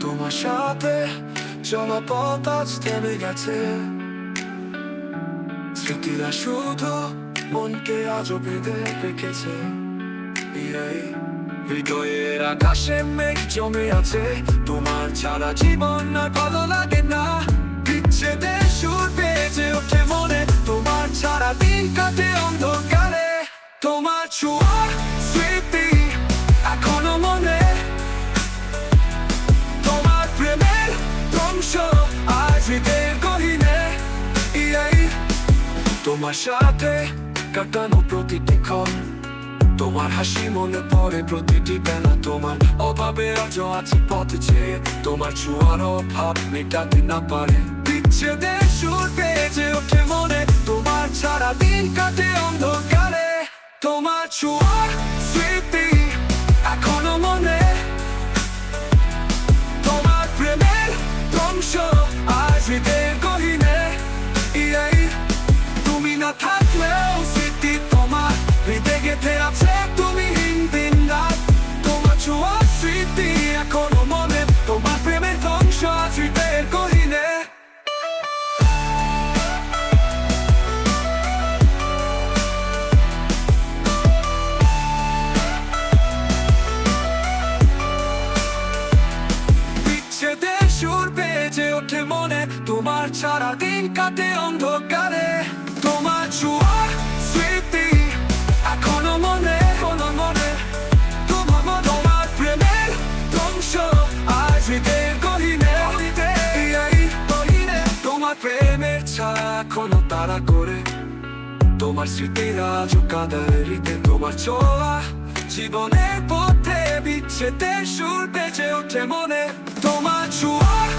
তোমার সাথে চলা পথ আজ থেমে গেছে, স্মৃতিরা শুধু মনকে আজও বেঁধে রেখেছে। হৃদয়ের আকাশে মেঘ জমে আছে, তোমার ছাড়া জীবন আর ভালো লাগে না। বিচ্ছেদের সুর বেজে ওঠে মনে, তোমার ছাড়া দিন কাটে অন্ধকারে। তোমার ছোঁয়ার স্মৃতি এখনো মনে, তোমার প্রেমের ধ্বংস আজ হৃদয়ের গহীনে। তোমার সাথে কাটানো প্রতিটি ক্ষণ, তোমার হাসি মনে পড়ে প্রতিটি বেলা। তোমার অভাবে আজও আছি পথে চেয়ে, তোমার ছোঁয়ার অভাব মেটাতে না পারে। বিচ্ছেদের সুর বেজে ওঠে মনে, তোমার ছাড়া দিন কাটে অন্ধকারে। তোমার ছোঁয়ার স্মৃতি এখনো মনে, তোমার প্রেমের ধ্বংস আজ হৃদয়ের গহীনে। তুমি না থাকলেও স্মৃতি তোমার হৃদয়ে গেঁথে আছে, তুমি দিন রাত। তোমার ছোঁয়ার স্মৃতি এখনো মনে, তোমার প্রেমের ধ্বংস আজ হৃদয়ের গহীনে। বিচ্ছেদের সুর বেজে ওঠে মনে, তোমার ছাড়া দিন কাটে অন্ধকারে। তোমার ছোঁয়ার স্মৃতি এখনো মনে, তোমার প্রেমের ধ্বংস আজ হৃদয়ের গহীনে। তোমার প্রেমের ছায়া এখনো তাড়া করে, তোমার স্মৃতিরা আজও কাঁদায় হৃদয়ে। তোমার চলা জীবনের পথে বিচ্ছেদের সুর বেজে ওঠে মনে, তোমার ছোঁয়ার